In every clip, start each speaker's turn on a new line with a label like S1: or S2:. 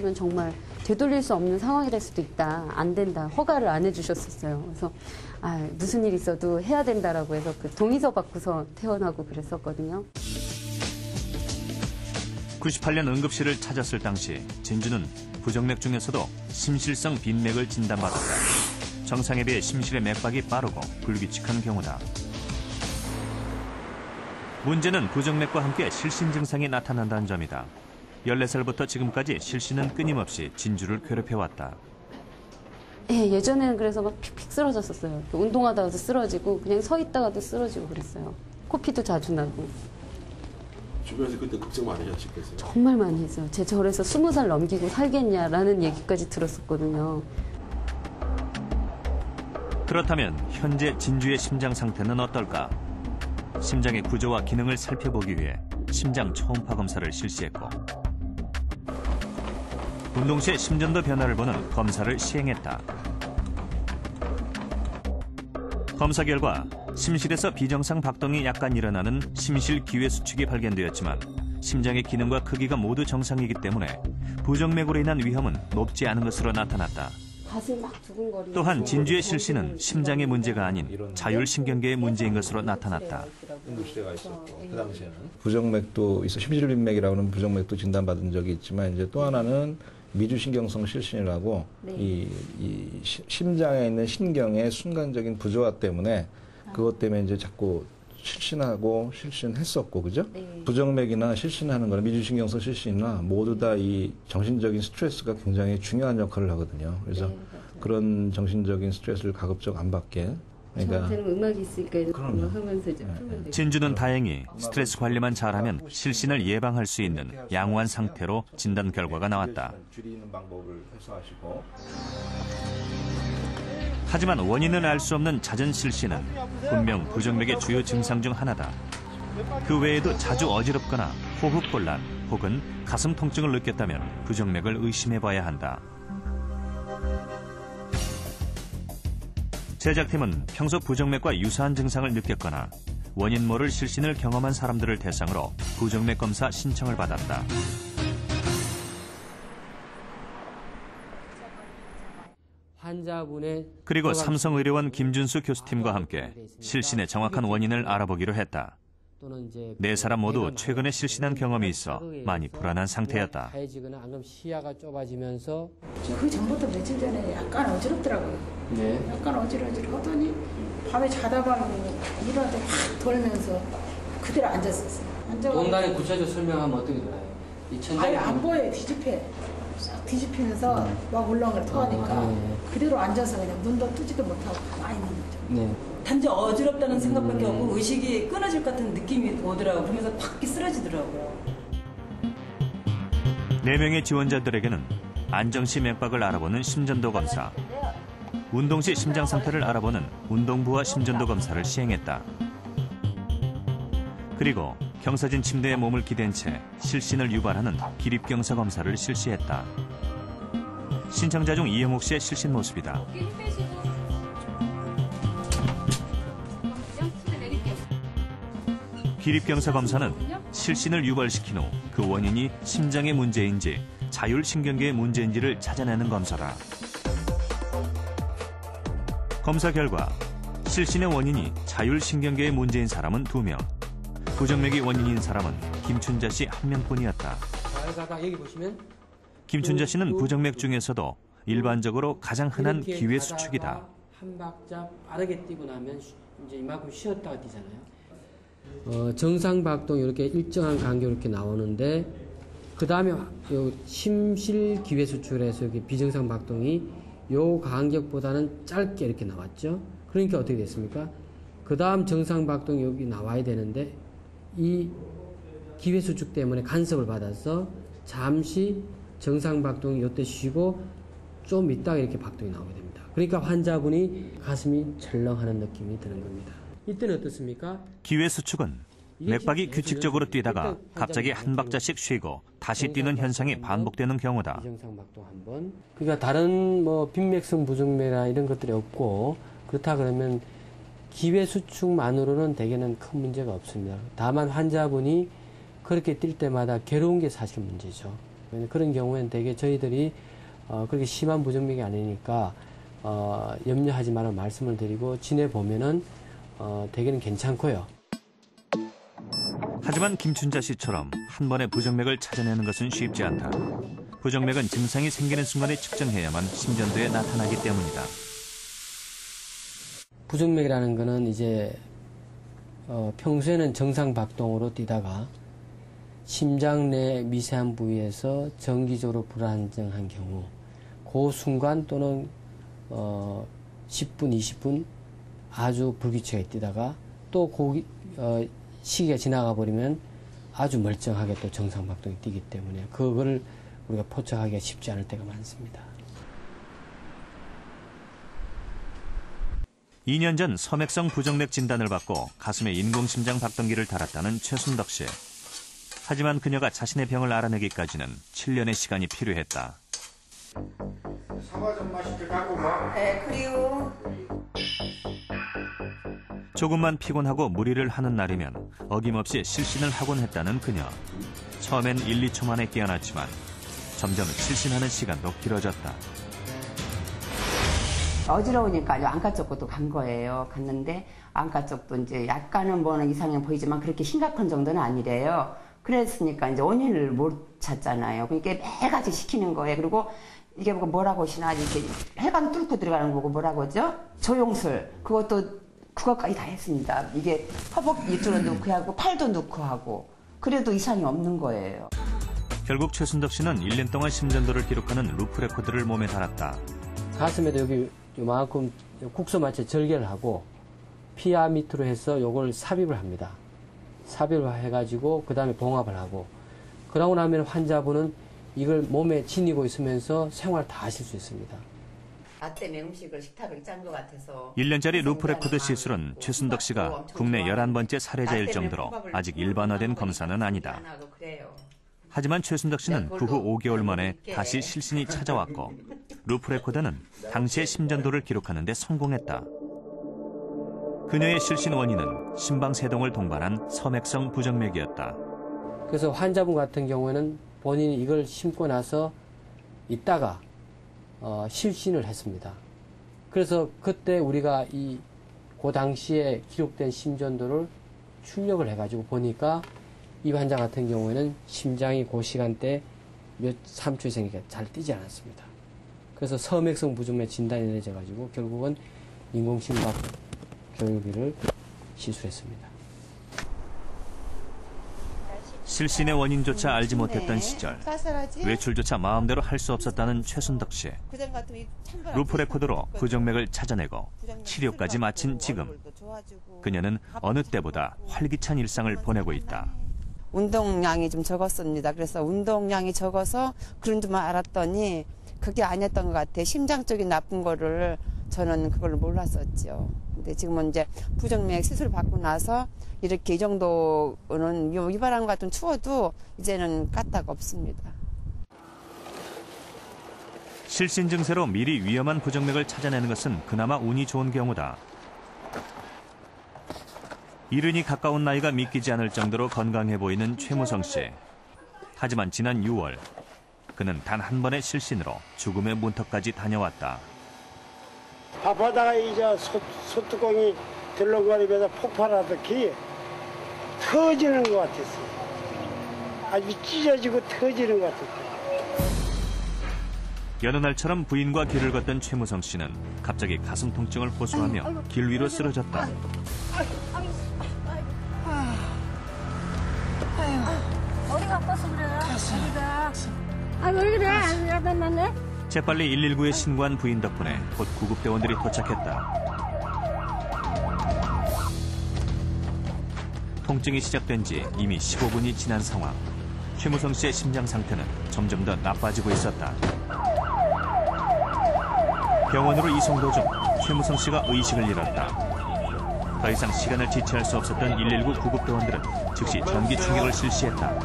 S1: 있으면 정말 되돌릴 수 없는 상황이 될 수도 있다. 안 된다. 허가를 안 해주셨었어요. 그래서 무슨 일 있어도 해야 된다라고 해서 그 동의서 받고서 퇴원하고 그랬었거든요.
S2: 98년 응급실을 찾았을 당시 진주는 부정맥 중에서도 심실성 빈맥을 진단받았다. 정상에 비해 심실의 맥박이 빠르고 불규칙한 경우다. 문제는 부정맥과 함께 실신 증상이 나타난다는 점이다. 14살부터 지금까지 실신은 끊임없이 진주를 괴롭혀왔다.
S1: 예, 예전에는 그래서 막 픽픽 쓰러졌었어요. 운동하다가도 쓰러지고 그냥 서 있다가도 쓰러지고 그랬어요. 코피도 자주 나고.
S3: 주변에서 그때 걱정 많이 하셨겠어요?
S1: 정말 많이 했어요. 제 절에서 20살 넘기고 살겠냐라는 얘기까지 들었었거든요.
S2: 그렇다면 현재 진주의 심장 상태는 어떨까? 심장의 구조와 기능을 살펴보기 위해 심장 초음파 검사를 실시했고 운동 시의 심전도 변화를 보는 검사를 시행했다. 검사 결과 심실에서 비정상 박동이 약간 일어나는 심실 기회 수축이 발견되었지만 심장의 기능과 크기가 모두 정상이기 때문에 부정맥으로 인한 위험은 높지 않은 것으로 나타났다. 또한 진주의 실신은 심장의 문제가 아닌 자율신경계의 문제인 것으로 나타났다.
S3: 응급실에 가 있었고 그 당시에는
S4: 부정맥도 있어 심실빈맥이라고 하는 부정맥도 진단받은 적이 있지만 이제 또 하나는 미주신경성 실신이라고 이 심장에 있는 신경의 순간적인 부조화 때문에 그것 때문에 이제 자꾸 실신하고 실신했었고 그죠? 부정맥이나 실신하는 거나 미주신경성 실신이나 모두 다 이 정신적인 스트레스가 굉장히 중요한 역할을 하거든요. 그래서 그런 정신적인 스트레스를 가급적 안 받게. 그러니까
S1: 저한테는 음악이 있으니까 이렇게 하면서 이제 풀면 되겠죠.
S2: 진주는 다행히 스트레스 관리만 잘하면 실신을 예방할 수 있는 양호한 상태로 진단 결과가 나왔다.
S4: 줄이는 방법을 해소하시고.
S2: 하지만 원인을 알 수 없는 잦은 실신은 분명 부정맥의 주요 증상 중 하나다. 그 외에도 자주 어지럽거나 호흡곤란 혹은 가슴 통증을 느꼈다면 부정맥을 의심해봐야 한다. 제작팀은 평소 부정맥과 유사한 증상을 느꼈거나 원인 모를 실신을 경험한 사람들을 대상으로 부정맥 검사 신청을 받았다. 그리고 삼성의료원 김준수 교수팀과 함께 실신의 정확한 원인을 알아보기로 했다. 네 사람 모두 최근에 실신한 경험이 있어 많이 불안한 상태였다.
S5: 시야가 좁아지면서
S6: 그 전부터 며칠 전에 약간 어지럽더라고요.
S5: 네.
S6: 약간 어지러하더니 밤에 자다가 일어날 때 확 돌면서 그대로 앉았었어요.
S5: 공간에 구체적으로 설명하면 어떻게 되나요? 이 천장이
S6: 아예 안 보여요. 싹 뒤집히면서 막 울렁을 토하니까 그대로 앉아서 그냥 눈도 뜨지도 못하고 가만히 있는 거죠.
S5: 네.
S7: 단지 어지럽다는 생각밖에 없고 의식이 끊어질 것 같은 느낌이 오더라고요. 그러면서 팍 쓰러지더라고요.
S2: 4명의 지원자들에게는 안정시 맥박을 알아보는 심전도 검사, 운동 시 심장 상태를 알아보는 운동부와 심전도 검사를 시행했다. 그리고 경사진 침대에 몸을 기댄 채 실신을 유발하는 기립경사 검사를 실시했다. 신청자 중 이영옥 씨의 실신 모습이다. 기립경사 검사는 실신을 유발시킨 후 그 원인이 심장의 문제인지 자율신경계의 문제인지를 찾아내는 검사다. 검사 결과 실신의 원인이 자율신경계의 문제인 사람은 2명, 부정맥이 원인인 사람은 김춘자 씨 1명뿐이었다.
S5: 여기 보시면
S2: 김춘자 씨는 부정맥 중에서도 일반적으로 가장 흔한 기회 수축이다.
S5: 한 박자 빠르게 뛰고 나면 이제 이만큼 쉬었다가 뛰잖아요. 정상 박동 이렇게 일정한 간격 이렇게 나오는데 그 다음에 심실 기회 수출에서 여기 비정상 박동이 요 간격보다는 짧게 이렇게 나왔죠. 그러니까 어떻게 됐습니까? 그 다음 정상 박동이 여기 나와야 되는데 이 기회 수축 때문에 간섭을 받아서 잠시 정상 박동이 이때 쉬고 좀 있다가 이렇게 박동이 나오게 됩니다. 그러니까 환자분이 가슴이 철렁하는 느낌이 드는 겁니다. 이때는 어떻습니까?
S2: 기회 수축은 맥박이 규칙적으로 뛰다가 갑자기 한 박자씩 쉬고 다시 뛰는 현상이 반복되는 경우다.
S5: 비정상 박동 한 번. 그러니까 다른 빈맥성 부정맥이나 이런 것들이 없고 그렇다 그러면 기회 수축만으로는 대개는 큰 문제가 없습니다. 다만 환자분이 그렇게 뛸 때마다 괴로운 게 사실 문제죠. 그런 경우에는 대개 저희들이 그렇게 심한 부정맥이 아니니까 염려하지 말라 말씀을 드리고 지내보면은 대개는 괜찮고요.
S2: 하지만 김춘자 씨처럼 한 번에 부정맥을 찾아내는 것은 쉽지 않다. 부정맥은 증상이 생기는 순간에 측정해야만 심전도에 나타나기 때문이다.
S5: 부정맥이라는 거는 이제 평소에는 정상 박동으로 뛰다가 심장 내 미세한 부위에서 정기적으로 불안정한 경우 그 순간 또는 10분, 20분 아주 불규칙하게 뛰다가 또 시기가 지나가 버리면 아주 멀쩡하게 또 정상 박동이 뛰기 때문에 그거를 우리가 포착하기가 쉽지 않을 때가 많습니다.
S2: 2년 전 섬액성 부정맥 진단을 받고 가슴에 인공심장 박동기를 달았다는 최순덕 씨. 하지만 그녀가 자신의 병을 알아내기까지는 7년의 시간이 필요했다.
S8: 사과 좀 맛있게 갖고 와.
S7: 네, 그리고
S2: 조금만 피곤하고 무리를 하는 날이면 어김없이 실신을 하곤 했다는 그녀. 처음엔 1, 2초 만에 깨어났지만 점점 실신하는 시간도 길어졌다.
S9: 어지러우니까 안과 쪽으로 간 거예요. 갔는데 안과 쪽도 이제 약간은 뭐는 이상해 보이지만 그렇게 심각한 정도는 아니래요. 그랬으니까 이제 원인을 못 찾잖아요. 그러니까 매가지 시키는 거예요. 그리고 이게 뭐라고 하시나 이렇게 혈관 뚫고 들어가는 거고 뭐라고 하죠? 조영술 그것까지 다 했습니다. 이게 허벅 밑으로 넣고 하고 팔도 넣고 하고 그래도 이상이 없는 거예요.
S2: 결국 최순덕 씨는 1년 동안 심전도를 기록하는 루프 레코드를 몸에 달았다.
S5: 가슴에도 여기 요만큼 국소마취 절개를 하고 피하 밑으로 해서 요걸 삽입을 합니다. 삽입을 해가지고 그 다음에 봉합을 하고 그러고 나면 환자분은 이걸 몸에 지니고 있으면서 생활 다 하실 수 있습니다.
S9: 나 때문에 음식을 식탁을 짠 것 같아서
S2: 1년짜리 루프 레코드 시술은 최순덕 씨가 국내 11번째 사례자일 정도로 아직 일반화된 검사는 아니다. 하지만 최순덕 씨는 그 후 5개월 만에 다시 실신이 찾아왔고 루프 레코드는 당시의 심전도를 기록하는 데 성공했다. 그녀의 실신 원인은 심방세동을 동반한 섬액성 부정맥이었다.
S5: 그래서 환자분 같은 경우에는 본인이 이걸 심고 나서 있다가 실신을 했습니다. 그래서 그때 우리가 그 당시에 기록된 심전도를 출력을 해가지고 보니까 이 환자 같은 경우에는 심장이 그 시간대 몇 3초에 생기니까 잘 뛰지 않았습니다. 그래서 섬액성 부정맥 진단이 내려져가지고 결국은 인공심박 교육비를 시술했습니다.
S2: 실신의 원인조차 알지 못했던 시절, 외출조차 마음대로 할 수 없었다는 최순덕 씨. 루프 레코드로 부정맥을 찾아내고 치료까지 마친 지금, 그녀는 어느 때보다 활기찬 일상을 보내고 있다.
S10: 운동량이 좀 적었습니다. 그래서 운동량이 적어서 그런 줄 알았더니 그게 아니었던 것 같아요. 심장 쪽이 나쁜 거를 저는 그걸 몰랐었죠. 근데 지금은 이제 부정맥 수술 받고 나서 이렇게 이 정도는 이바람 같은 추워도 이제는 까딱 없습니다.
S2: 실신 증세로 미리 위험한 부정맥을 찾아내는 것은 그나마 운이 좋은 경우다. 이른이 가까운 나이가 믿기지 않을 정도로 건강해 보이는 최무성 씨. 하지만 지난 6월 그는 단 한 번의 실신으로 죽음의 문턱까지 다녀왔다.
S8: 밥하다가 이제 소뚜껑이 들렁거리면서 폭발하듯이 터지는 것 같았어요. 아주 찢어지고 터지는 것 같았어요.
S2: 여느 날처럼 부인과 길을 걷던 최무성 씨는 갑자기 가슴 통증을 호소하며 길 위로 쓰러졌다.
S6: 어디가 아파서 그래? 어디가? 왜 그래? 야단났네?
S2: 재빨리 119에 신고한 부인 덕분에 곧 구급대원들이 도착했다. 통증이 시작된 지 이미 15분이 지난 상황. 최무성 씨의 심장 상태는 점점 더 나빠지고 있었다. 병원으로 이송 도중 최무성 씨가 의식을 잃었다. 더 이상 시간을 지체할 수 없었던 119 구급대원들은 즉시 전기 충격을 실시했다.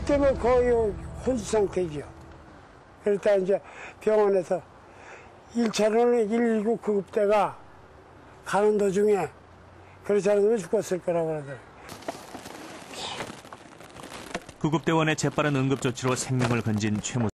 S8: 그때는 거의 혼수 상태죠. 그러다 이제 병원에서 1차로는 119 구급대가 가는 도중에 그렇지 않으면 죽었을 거라고 하더라고요.
S2: 구급대원의 재빠른 응급조치로 생명을 건진 최 모